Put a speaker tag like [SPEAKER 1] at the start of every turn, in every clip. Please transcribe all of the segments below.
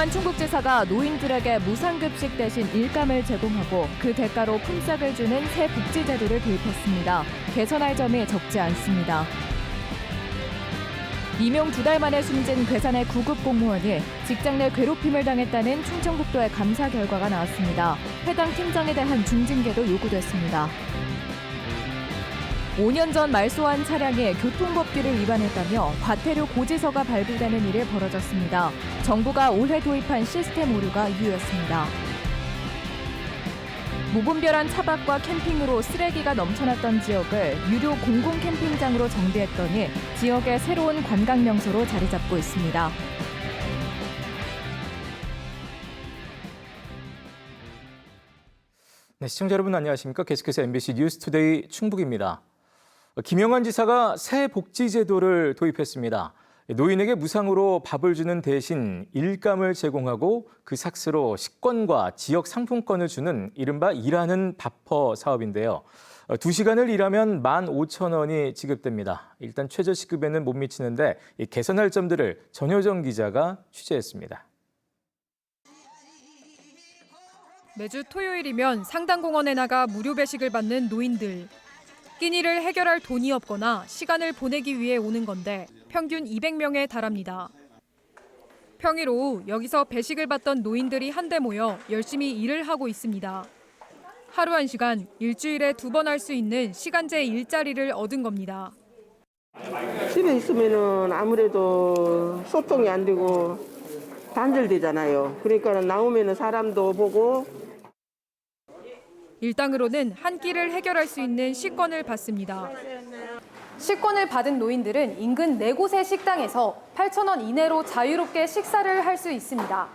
[SPEAKER 1] 김영환 충북지사가 노인들에게 무상급식 대신 일감을 제공하고 그 대가로 품삯을 주는 새 복지제도를 도입했습니다. 개선할 점이 적지 않습니다. 임용 2달 만에 숨진 괴산의 9급 공무원이 직장 내 괴롭힘을 당했다는 충청북도의 감사 결과가 나왔습니다. 해당 팀장에 대한 중징계도 요구됐습니다. 5년 전 말소한 차량이 교통법규를 위반했다며 과태료 고지서가 발부되는 일이 벌어졌습니다. 정부가 올해 도입한 시스템 오류가 이유였습니다. 무분별한 차박과 캠핑으로 쓰레기가 넘쳐났던 지역을 유료 공공 캠핑장으로 정비했더니 지역의 새로운 관광 명소로 자리 잡고 있습니다.
[SPEAKER 2] 네, 시청자 여러분 안녕하십니까? 계속해서 MBC 뉴스투데이 충북입니다. 김영환 지사가 새 복지제도를 도입했습니다. 노인에게 무상으로 밥을 주는 대신 일감을 제공하고 그 삭스로 식권과 지역 상품권을 주는 이른바 일하는 밥퍼 사업인데요. 2시간을 일하면 15,000원이 지급됩니다. 일단 최저시급에는 못 미치는데 개선할 점들을 전효정 기자가 취재했습니다.
[SPEAKER 3] 매주 토요일이면 상당공원에 나가 무료 배식을 받는 노인들. 끼니를 해결할 돈이 없거나 시간을 보내기 위해 오는 건데 평균 200명에 달합니다. 평일 오후 여기서 배식을 받던 노인들이 한데 모여 열심히 일을 하고 있습니다. 하루 1시간, 일주일에 2번 할 수 있는 시간제 일자리를 얻은 겁니다.
[SPEAKER 4] 집에 있으면은 아무래도 소통이 안 되고 단절되잖아요. 그러니까 나오면은 사람도 보고.
[SPEAKER 3] 일당으로는 한 끼를 해결할 수 있는 식권을 받습니다. 식권을 받은 노인들은 인근 4곳의 식당에서 8,000원 이내로 자유롭게 식사를 할 수 있습니다.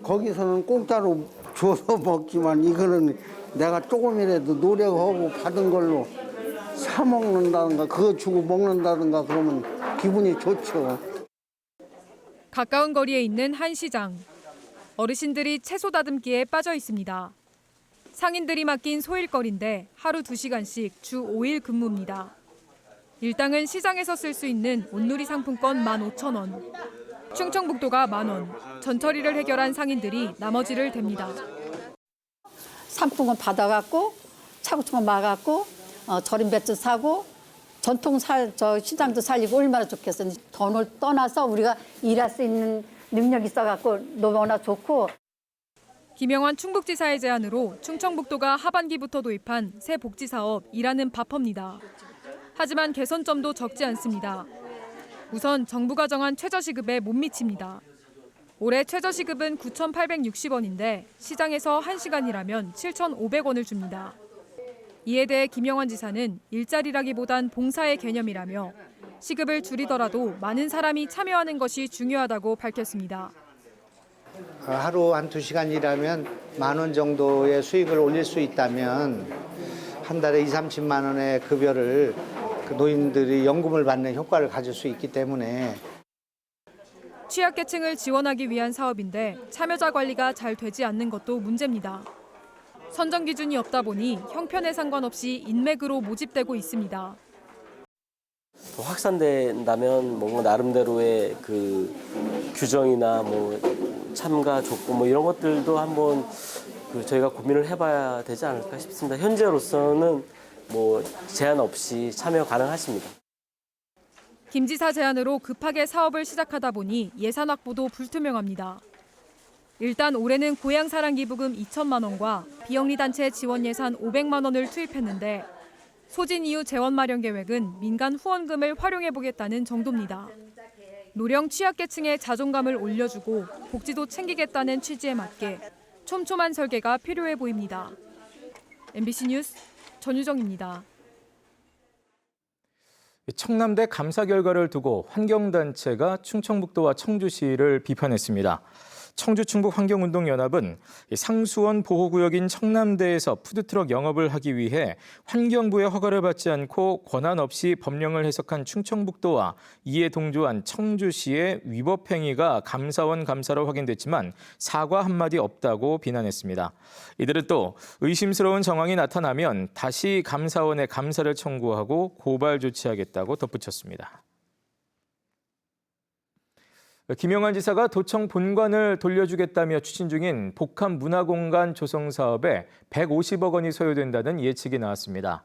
[SPEAKER 5] 거기서는 공짜로 줘서 먹지만 이거는 내가 조금이라도 노력하고 받은 걸로 사 먹는다든가 그거 주고 먹는다든가 그러면 기분이 좋죠.
[SPEAKER 3] 가까운 거리에 있는 한 시장. 어르신들이 채소 다듬기에 빠져 있습니다. 상인들이 맡긴 소일거리인데 하루 2시간씩 주 5일 근무입니다. 일당은 시장에서 쓸 수 있는 온누리 상품권 15,000원. 충청북도가 10,000원. 전처리를 해결한 상인들이 나머지를 댑니다.
[SPEAKER 6] 상품권 받아갖고 차고추권 막았고 절임 배추 사고 전통 시장도 살리고 얼마나 좋겠어요. 돈을 떠나서 우리가 일할 수 있는 능력이 있어갖고 너무나 좋고.
[SPEAKER 3] 김영환 충북지사의 제안으로 충청북도가 하반기부터 도입한 새 복지사업 일하는 밥퍼입니다. 하지만 개선점도 적지 않습니다. 우선 정부가 정한 최저시급에 못 미칩니다. 올해 최저시급은 9,860원인데 시장에서 1시간 일하면 7,500원을 줍니다. 이에 대해 김영환 지사는 일자리라기보단 봉사의 개념이라며 시급을 줄이더라도 많은 사람이 참여하는 것이 중요하다고 밝혔습니다.
[SPEAKER 7] 하루 한 2시간 일하면 10,000원 정도의 수익을 올릴 수 있다면 한 달에 20-30만 원의 급여를 그 노인들이 연금을 받는 효과를 가질 수 있기 때문에.
[SPEAKER 3] 취약계층을 지원하기 위한 사업인데 참여자 관리가 잘 되지 않는 것도 문제입니다. 선정 기준이 없다 보니 형편에 상관없이 인맥으로 모집되고 있습니다.
[SPEAKER 8] 확산된다면 뭔가 나름대로의 그 규정이나 뭐 참가 조건 뭐 이런 것들도 한번 저희가 고민을 해봐야 되지 않을까 싶습니다. 현재로서는 뭐 제한 없이 참여 가능하십니다.
[SPEAKER 3] 김 지사 제안으로 급하게 사업을 시작하다 보니 예산 확보도 불투명합니다. 일단 올해는 고향사랑기부금 2천만 원과 비영리단체 지원 예산 500만 원을 투입했는데 소진 이후 재원 마련 계획은 민간 후원금을 활용해보겠다는 정도입니다. 노령 취약계층의 자존감을 올려주고 복지도 챙기겠다는 취지에 맞게 촘촘한 설계가 필요해 보입니다. MBC 뉴스 전유정입니다.
[SPEAKER 2] 청남대 감사 결과를 두고 환경단체가 충청북도와 청주시를 비판했습니다. 청주충북환경운동연합은 상수원 보호구역인 청남대에서 푸드트럭 영업을 하기 위해 환경부의 허가를 받지 않고 권한 없이 법령을 해석한 충청북도와 이에 동조한 청주시의 위법 행위가 감사원 감사로 확인됐지만 사과 한마디 없다고 비난했습니다. 이들은 또 의심스러운 정황이 나타나면 다시 감사원에 감사를 청구하고 고발 조치하겠다고 덧붙였습니다. 김영환 지사가 도청 본관을 돌려주겠다며 추진 중인 복합문화공간 조성 사업에 150억 원이 소요된다는 예측이 나왔습니다.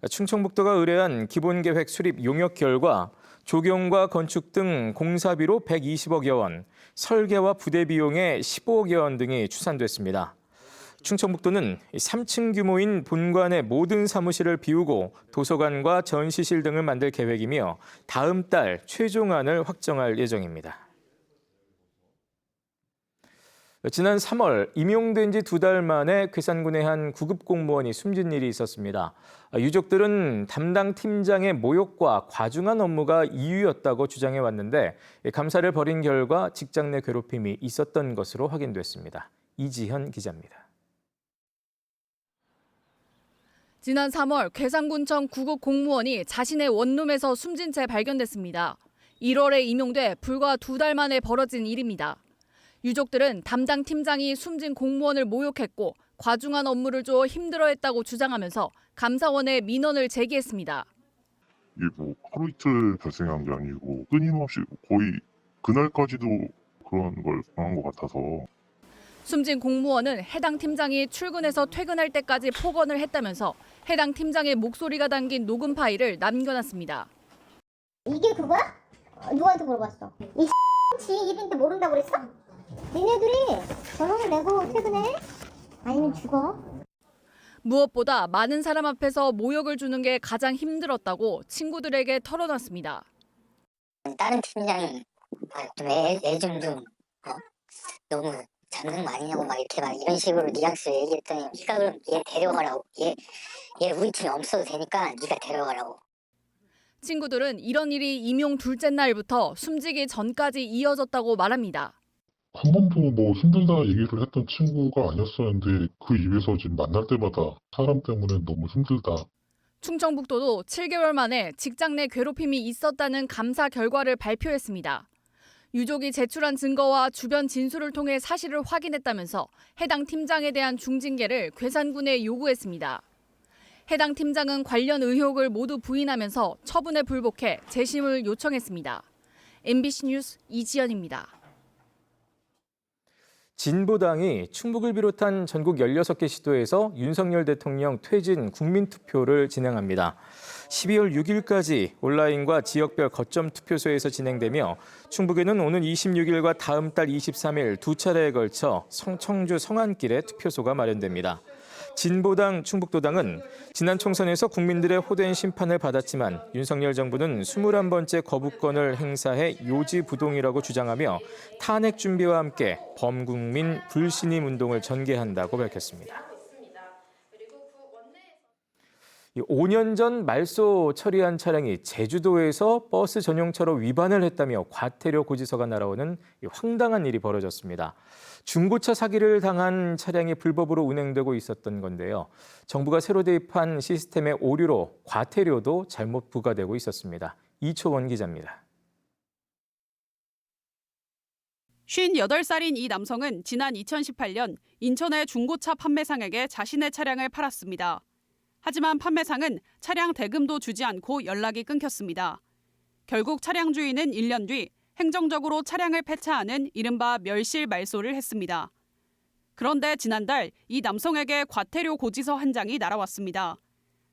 [SPEAKER 2] 충청북도가 의뢰한 기본계획 수립 용역 결과 조경과 건축 등 공사비로 120억여 원, 설계와 부대 비용에 15억여 원 등이 추산됐습니다. 충청북도는 3층 규모인 본관의 모든 사무실을 비우고 도서관과 전시실 등을 만들 계획이며 다음 달 최종안을 확정할 예정입니다. 지난 3월 임용된 지 2달 만에 괴산군의 한 구급 공무원이 숨진 일이 있었습니다. 유족들은 담당 팀장의 모욕과 과중한 업무가 이유였다고 주장해 왔는데 감사를 벌인 결과 직장 내 괴롭힘이 있었던 것으로 확인됐습니다. 이지현 기자입니다.
[SPEAKER 9] 지난 3월 괴산군청 구급 공무원이 자신의 원룸에서 숨진 채 발견됐습니다. 1월에 임용돼 불과 2달 만에 벌어진 일입니다. 유족들은 담당 팀장이 숨진 공무원을 모욕했고 과중한 업무를 줘 힘들어했다고 주장하면서 감사원에 민원을 제기했습니다.
[SPEAKER 10] 이게 뭐 하루 이틀 발생한 게 아니고 끊임없이 거의 그날까지도 그런 걸 당한 것 같아서.
[SPEAKER 9] 숨진 공무원은 해당 팀장이 출근해서 퇴근할 때까지 폭언을 했다면서 해당 팀장의 목소리가 담긴 녹음 파일을 남겨놨습니다.
[SPEAKER 11] 이게 그거야? 누구한테 물어봤어? 이 지 일인데 모른다고 그랬어? 니네들이 전화를 내고 퇴근해? 아니면 죽어?
[SPEAKER 9] 무엇보다 많은 사람 앞에서 모욕을 주는 게 가장 힘들었다고 친구들에게 털어놨습니다.
[SPEAKER 11] 다른 팀장이 좀 너무 장난 아니냐고 막 이렇게 막 이런 식으로 뉘앙스를 얘기했더니 네가 그럼 얘 데려가라고. 얘 우리 팀에 없어도 되니까 네가 데려가라고.
[SPEAKER 9] 친구들은 이런 일이 임용 둘째 날부터 숨지기 전까지 이어졌다고 말합니다.
[SPEAKER 10] 한 번도 뭐 힘들다 얘기를 했던 친구가 아니었었는데 그 입에서 지금 만날 때마다 사람 때문에 너무 힘들다.
[SPEAKER 9] 충청북도도 7개월 만에 직장 내 괴롭힘이 있었다는 감사 결과를 발표했습니다. 유족이 제출한 증거와 주변 진술을 통해 사실을 확인했다면서 해당 팀장에 대한 중징계를 괴산군에 요구했습니다. 해당 팀장은 관련 의혹을 모두 부인하면서 처분에 불복해 재심을 요청했습니다. MBC 뉴스 이지연입니다.
[SPEAKER 2] 진보당이 충북을 비롯한 전국 16개 시도에서 윤석열 대통령 퇴진 국민투표를 진행합니다. 12월 6일까지 온라인과 지역별 거점 투표소에서 진행되며 충북에는 오는 26일과 다음 달 23일 두 차례에 걸쳐 청주 성안길에 투표소가 마련됩니다. 진보당 충북도당은 지난 총선에서 국민들의 호된 심판을 받았지만 윤석열 정부는 21번째 거부권을 행사해 요지부동이라고 주장하며 탄핵 준비와 함께 범국민 불신임 운동을 전개한다고 밝혔습니다. 5년 전 말소 처리한 차량이 제주도에서 버스 전용차로 위반을 했다며 과태료 고지서가 날아오는 황당한 일이 벌어졌습니다. 중고차 사기를 당한 차량이 불법으로 운행되고 있었던 건데요. 정부가 새로 도입한 시스템의 오류로 과태료도 잘못 부과되고 있었습니다. 이초원 기자입니다.
[SPEAKER 12] 58살인 이 남성은 지난 2018년 인천의 중고차 판매상에게 자신의 차량을 팔았습니다. 하지만 판매상은 차량 대금도 주지 않고 연락이 끊겼습니다. 결국 차량 주인은 1년 뒤 행정적으로 차량을 폐차하는 이른바 멸실 말소를 했습니다. 그런데 지난달 이 남성에게 과태료 고지서 한 장이 날아왔습니다.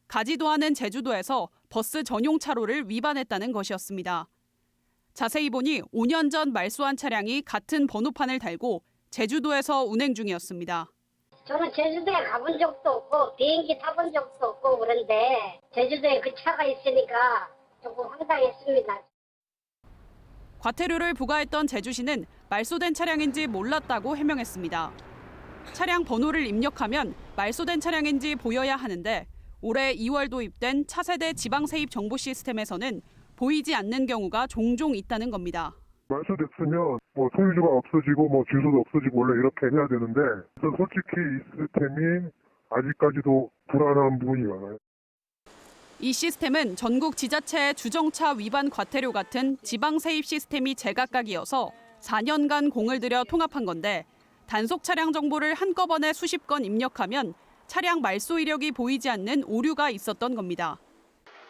[SPEAKER 12] 가지도 않은 제주도에서 버스 전용 차로를 위반했다는 것이었습니다. 자세히 보니 5년 전 말소한 차량이 같은 번호판을 달고 제주도에서 운행 중이었습니다.
[SPEAKER 11] 저는 제주도에 가본 적도 없고 비행기 타본 적도 없고 그런데 제주도에 그 차가 있으니까 조금 황당했습니다.
[SPEAKER 12] 과태료를 부과했던 제주시는 말소된 차량인지 몰랐다고 해명했습니다. 차량 번호를 입력하면 말소된 차량인지 보여야 하는데 올해 2월 도입된 차세대 지방세입 정보 시스템에서는 보이지 않는 경우가 종종 있다는 겁니다.
[SPEAKER 10] 말소됐으면 소유주가 없어지고 주소도 없어지고 원래 이렇게 해야 되는데 솔직히 이 시스템이 아직까지도 불안한 부분이 많아요.
[SPEAKER 12] 이 시스템은 전국 지자체의 주정차 위반 과태료 같은 지방세입 시스템이 제각각이어서 4년간 공을 들여 통합한 건데 단속 차량 정보를 한꺼번에 수십 건 입력하면 차량 말소 이력이 보이지 않는 오류가 있었던 겁니다.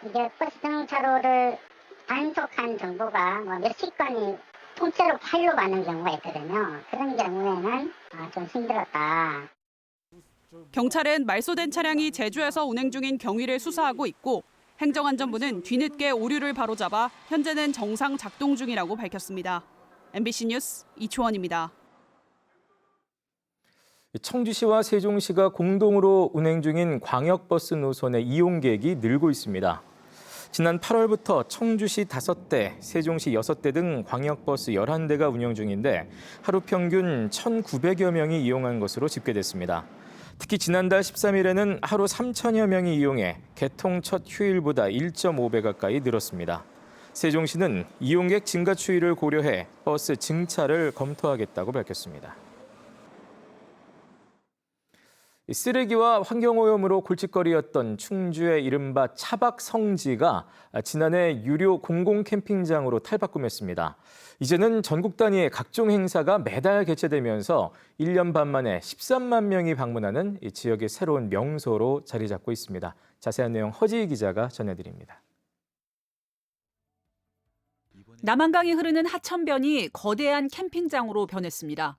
[SPEAKER 11] 이게 버스 전용차로를 단속한 정보가 몇십 건이 통째로 파일로 받는 경우가 있거든요. 그런 경우에는 좀 힘들었다.
[SPEAKER 12] 경찰은 말소된 차량이 제주에서 운행 중인 경위를 수사하고 있고 행정안전부는 뒤늦게 오류를 바로잡아 현재는 정상 작동 중이라고 밝혔습니다. MBC 뉴스 이초원입니다.
[SPEAKER 2] 청주시와 세종시가 공동으로 운행 중인 광역버스 노선의 이용객이 늘고 있습니다. 지난 8월부터 청주시 5대, 세종시 6대 등 광역버스 11대가 운영 중인데 하루 평균 1,900여 명이 이용한 것으로 집계됐습니다. 특히 지난달 13일에는 하루 3천여 명이 이용해 개통 첫 휴일보다 1.5배 가까이 늘었습니다. 세종시는 이용객 증가 추이를 고려해 버스 증차를 검토하겠다고 밝혔습니다. 쓰레기와 환경오염으로 골칫거리였던 충주의 이른바 차박 성지가 지난해 유료 공공 캠핑장으로 탈바꿈했습니다. 이제는 전국 단위의 각종 행사가 매달 개최되면서 1년 반 만에 13만 명이 방문하는 이 지역의 새로운 명소로 자리 잡고 있습니다. 자세한 내용 허지희 기자가 전해드립니다.
[SPEAKER 13] 남한강이 흐르는 하천변이 거대한 캠핑장으로 변했습니다.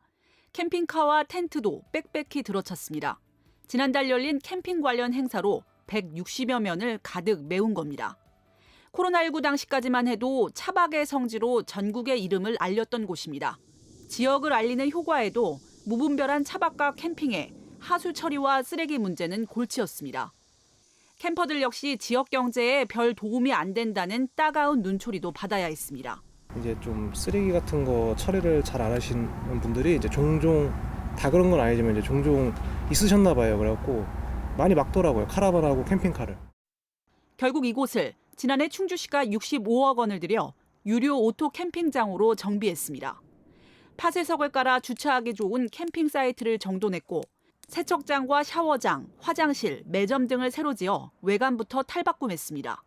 [SPEAKER 13] 캠핑카와 텐트도 빽빽히 들어찼습니다. 지난달 열린 캠핑 관련 행사로 160여 면을 가득 메운 겁니다. 코로나19 당시까지만 해도 차박의 성지로 전국의 이름을 알렸던 곳입니다. 지역을 알리는 효과에도 무분별한 차박과 캠핑에 하수 처리와 쓰레기 문제는 골치였습니다. 캠퍼들 역시 지역 경제에 별 도움이 안 된다는 따가운 눈초리도 받아야 했습니다.
[SPEAKER 14] 이제 좀 쓰레기 같은 거 처리를 잘 안 하시는 분들이 이제 종종 다 그런 건 아니지만 이제 종종 있으셨나 봐요. 그래갖고 많이 막더라고요. 카라반하고 캠핑카를.
[SPEAKER 13] 결국 이곳을 지난해 충주시가 65억 원을 들여 유료 오토 캠핑장으로 정비했습니다. 팥쇠석을 깔아 주차하기 좋은 캠핑 사이트를 정돈했고 세척장과 샤워장, 화장실, 매점 등을 새로 지어 외관부터 탈바꿈했습니다.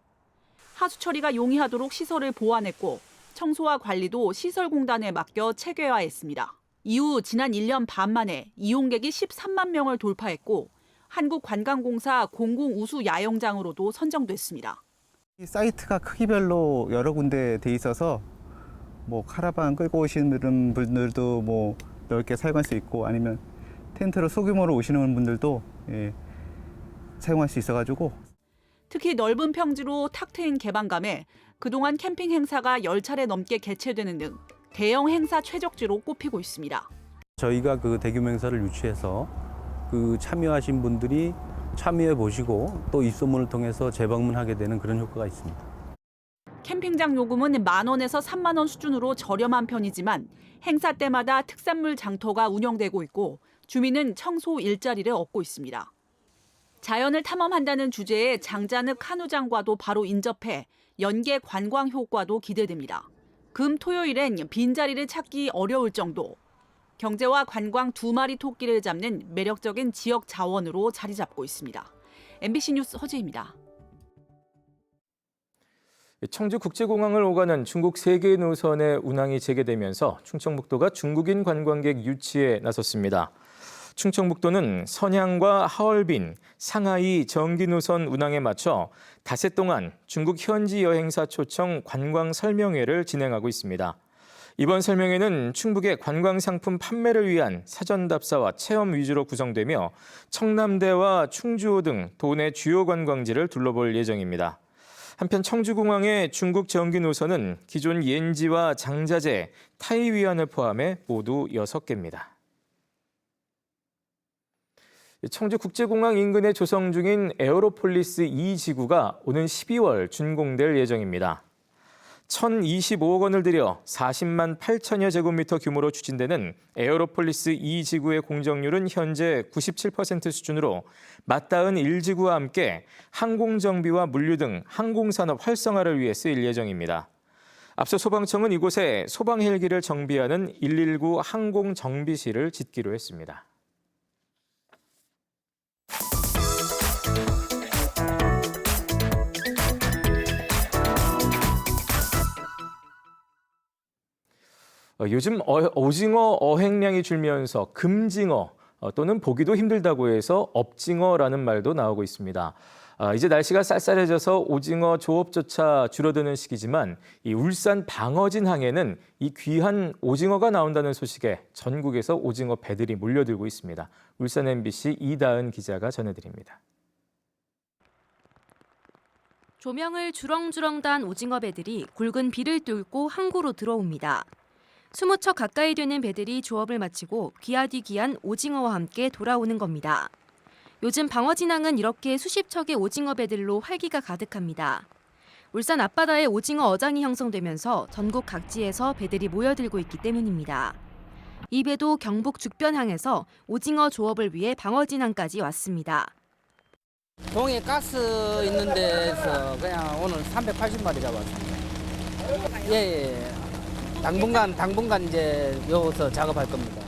[SPEAKER 13] 하수 처리가 용이하도록 시설을 보완했고 청소와 관리도 시설공단에 맡겨 체계화했습니다. 이후 지난 1년 반 만에 이용객이 13만 명을 돌파했고 한국관광공사 공공우수 야영장으로도 선정됐습니다.
[SPEAKER 15] 이 사이트가 크기별로 여러 군데 돼 있어서 뭐 카라반 끌고 오시는 분들도 뭐 넓게 사용할 수 있고 아니면 텐트로 소규모로 오시는 분들도 사용할 수 있어가지고
[SPEAKER 13] 특히 넓은 평지로 탁 트인 개방감에 그동안 캠핑 행사가 10차례 넘게 개최되는 등 대형 행사 최적지로 꼽히고 있습니다.
[SPEAKER 16] 저희가 그 대규모 행사를 유치해서 그 참여하신 분들이 참여해 보시고 또 입소문을 통해서 재방문하게 되는 그런 효과가 있습니다.
[SPEAKER 13] 캠핑장 요금은 10,000원에서 30,000원 수준으로 저렴한 편이지만 행사 때마다 특산물 장터가 운영되고 있고 주민은 청소 일자리를 얻고 있습니다. 자연을 탐험한다는 주제의 장자늑 한우장과도 바로 인접해 연계 관광 효과도 기대됩니다. 금, 토요일엔 빈자리를 찾기 어려울 정도. 경제와 관광 두 마리 토끼를 잡는 매력적인 지역 자원으로 자리 잡고 있습니다. MBC 뉴스 허지입니다.
[SPEAKER 2] 청주국제공항을 오가는 중국 3개 노선의 운항이 재개되면서 충청북도가 중국인 관광객 유치에 나섰습니다. 충청북도는 선양과 하얼빈, 상하이 정기 노선 운항에 맞춰 닷새 동안 중국 현지 여행사 초청 관광 설명회를 진행하고 있습니다. 이번 설명회는 충북의 관광 상품 판매를 위한 사전 답사와 체험 위주로 구성되며 청남대와 충주호 등 도내 주요 관광지를 둘러볼 예정입니다. 한편 청주공항의 중국 정기 노선은 기존 옌지와 장자재, 타이위안을 포함해 모두 6개입니다. 청주국제공항 인근에 조성 중인 에어로폴리스 2지구가 오는 12월 준공될 예정입니다. 1,025억 원을 들여 40만 8천여 제곱미터 규모로 추진되는 에어로폴리스 2지구의 공정률은 현재 97% 수준으로 맞닿은 1지구와 함께 항공정비와 물류 등 항공산업 활성화를 위해 쓰일 예정입니다. 앞서 소방청은 이곳에 소방 헬기를 정비하는 119 항공정비실을 짓기로 했습니다. 요즘 오징어 어획량이 줄면서 금징어 또는 보기도 힘들다고 해서 업징어라는 말도 나오고 있습니다. 이제 날씨가 쌀쌀해져서 오징어 조업조차 줄어드는 시기지만 이 울산 방어진 항에는 이 귀한 오징어가 나온다는 소식에 전국에서 오징어 배들이 몰려들고 있습니다. 울산 MBC 이다은 기자가 전해드립니다.
[SPEAKER 17] 조명을 주렁주렁 단 오징어 배들이 굵은 비를 뚫고 항구로 들어옵니다. 20척 가까이 되는 배들이 조업을 마치고 귀하디귀한 오징어와 함께 돌아오는 겁니다. 요즘 방어진항은 이렇게 수십 척의 오징어 배들로 활기가 가득합니다. 울산 앞바다에 오징어 어장이 형성되면서 전국 각지에서 배들이 모여들고 있기 때문입니다. 이 배도 경북 죽변항에서 오징어 조업을 위해 방어진항까지 왔습니다.
[SPEAKER 18] 동해 가스 있는 데서 그냥 오늘 380마리 잡았습니다. 예. 당분간 이제 여기서 작업할 겁니다.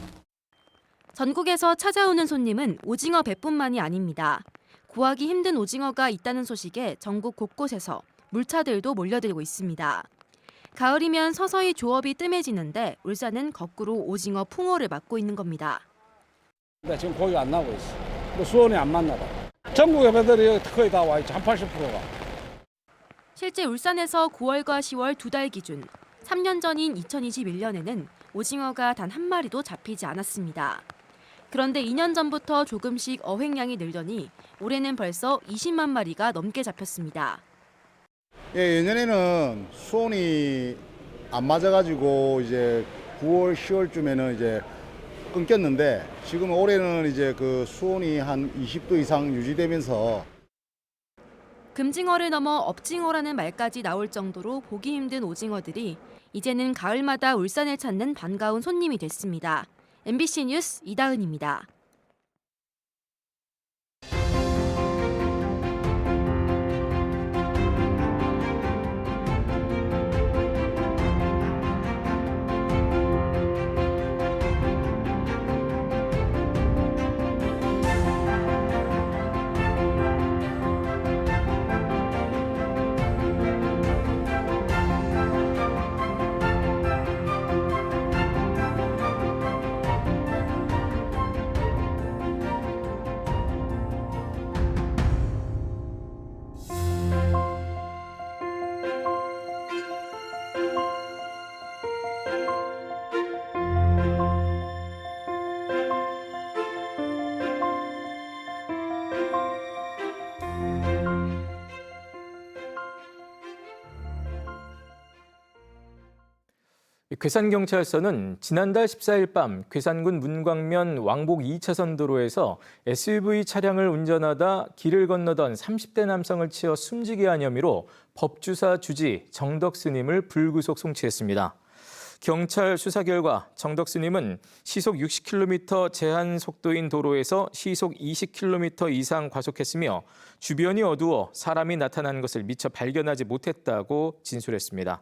[SPEAKER 17] 전국에서 찾아오는 손님은 오징어 배뿐만이 아닙니다. 구하기 힘든 오징어가 있다는 소식에 전국 곳곳에서 물차들도 몰려들고 있습니다. 가을이면 서서히 조업이 뜸해지는데 울산은 거꾸로 오징어 풍어를 맞고 있는 겁니다.
[SPEAKER 19] 지금 고기가 안 나오고 있어. 수온이 안 맞나 봐. 전국의 배들이 거의 다 와 있죠. 한 80%가.
[SPEAKER 17] 실제 울산에서 9월과 10월 2달 기준 3년 전인 2021년에는 오징어가 단 한 마리도 잡히지 않았습니다. 그런데 2년 전부터 조금씩 어획량이 늘더니 올해는 벌써 20만 마리가 넘게 잡혔습니다.
[SPEAKER 20] 예, 예년에는 수온이 안 맞아가지고 이제 9월, 10월쯤에는 이제 끊겼는데 지금 올해는 이제 그 수온이 한 20도 이상 유지되면서
[SPEAKER 17] 금징어를 넘어 업징어라는 말까지 나올 정도로 보기 힘든 오징어들이 이제는 가을마다 울산을 찾는 반가운 손님이 됐습니다. MBC 뉴스 이다은입니다.
[SPEAKER 2] 괴산경찰서는 지난달 14일 밤 괴산군 문광면 왕복 2차선 도로에서 SUV 차량을 운전하다 길을 건너던 30대 남성을 치어 숨지게 한 혐의로 법주사 주지 정덕스님을 불구속 송치했습니다. 경찰 수사 결과 정덕스님은 시속 60km 제한 속도인 도로에서 시속 20km 이상 과속했으며 주변이 어두워 사람이 나타나는 것을 미처 발견하지 못했다고 진술했습니다.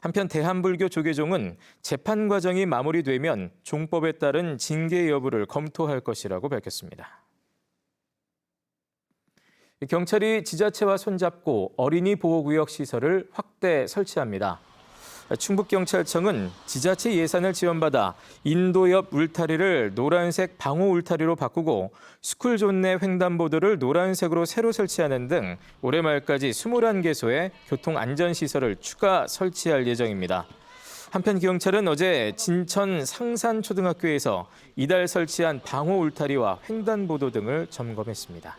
[SPEAKER 2] 한편 대한불교 조계종은 재판 과정이 마무리되면 종법에 따른 징계 여부를 검토할 것이라고 밝혔습니다. 경찰이 지자체와 손잡고 어린이 보호구역 시설을 확대 설치합니다. 충북경찰청은 지자체 예산을 지원받아 인도 옆 울타리를 노란색 방호 울타리로 바꾸고 스쿨존 내 횡단보도를 노란색으로 새로 설치하는 등 올해 말까지 21개소의 교통안전시설을 추가 설치할 예정입니다. 한편 경찰은 어제 진천 상산초등학교에서 이달 설치한 방호 울타리와 횡단보도 등을 점검했습니다.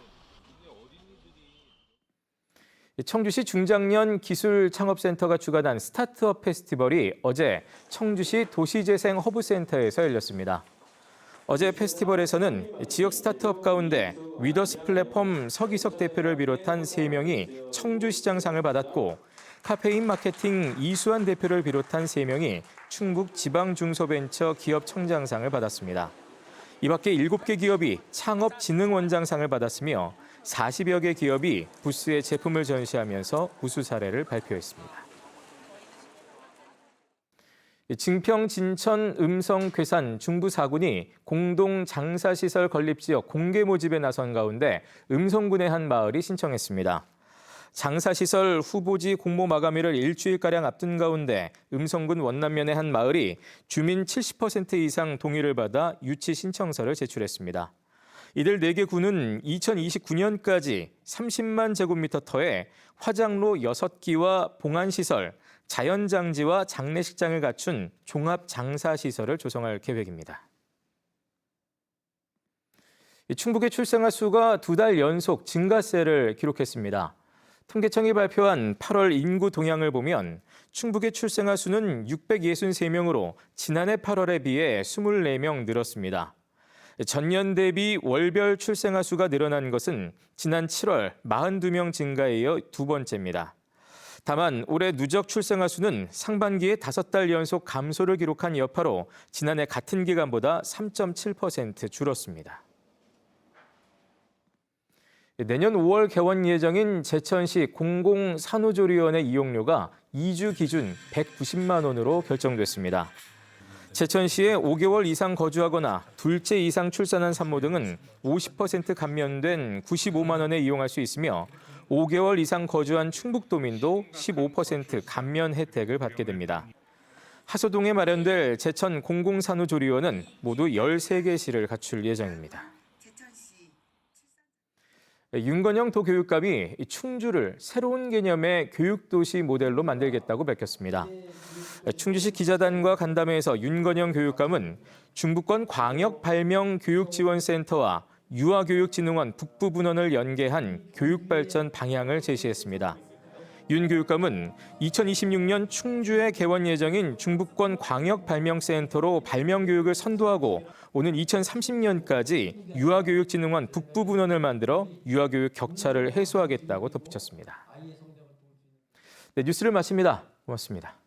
[SPEAKER 2] 청주시 중장년 기술창업센터가 주관한 스타트업 페스티벌이 어제 청주시 도시재생 허브센터에서 열렸습니다. 어제 페스티벌에서는 지역 스타트업 가운데 위더스 플랫폼 서기석 대표를 비롯한 3명이 청주시장상을 받았고 카페인 마케팅 이수환 대표를 비롯한 3명이 충북 지방중소벤처 기업청장상을 받았습니다. 이 밖에 7개 기업이 창업진흥원장상을 받았으며 40여 개 기업이 부스에 제품을 전시하면서 우수 사례를 발표했습니다. 증평, 진천, 음성, 괴산, 중부 4군이 공동 장사시설 건립지역 공개 모집에 나선 가운데 음성군의 한 마을이 신청했습니다. 장사시설 후보지 공모 마감일을 일주일가량 앞둔 가운데 음성군 원남면의 한 마을이 주민 70% 이상 동의를 받아 유치 신청서를 제출했습니다. 이들 4개 구는 2029년까지 30만 제곱미터 터에 화장로 6기와 봉안시설, 자연장지와 장례식장을 갖춘 종합장사시설을 조성할 계획입니다. 충북의 출생아 수가 2달 연속 증가세를 기록했습니다. 통계청이 발표한 8월 인구 동향을 보면 충북의 출생아 수는 663명으로 지난해 8월에 비해 24명 늘었습니다. 전년 대비 월별 출생아 수가 늘어난 것은 지난 7월 42명 증가에 이어 두 번째입니다. 다만 올해 누적 출생아 수는 상반기에 5달 연속 감소를 기록한 여파로 지난해 같은 기간보다 3.7% 줄었습니다. 내년 5월 개원 예정인 제천시 공공산후조리원의 이용료가 2주 기준 190만 원으로 결정됐습니다. 제천시에 5개월 이상 거주하거나 둘째 이상 출산한 산모 등은 50% 감면된 95만 원에 이용할 수 있으며 5개월 이상 거주한 충북도민도 15% 감면 혜택을 받게 됩니다. 하소동에 마련될 제천 공공산후조리원은 모두 13개 시를 갖출 예정입니다. 윤건영 도교육감이 충주를 새로운 개념의 교육도시 모델로 만들겠다고 밝혔습니다. 충주시 기자단과 간담회에서 윤건영 교육감은 중부권 광역발명교육지원센터와 유아교육진흥원 북부분원을 연계한 교육발전 방향을 제시했습니다. 윤 교육감은 2026년 충주에 개원 예정인 중부권 광역발명센터로 발명교육을 선도하고 오는 2030년까지 유아교육진흥원 북부분원을 만들어 유아교육 격차를 해소하겠다고 덧붙였습니다. 네, 뉴스를 마칩니다. 고맙습니다.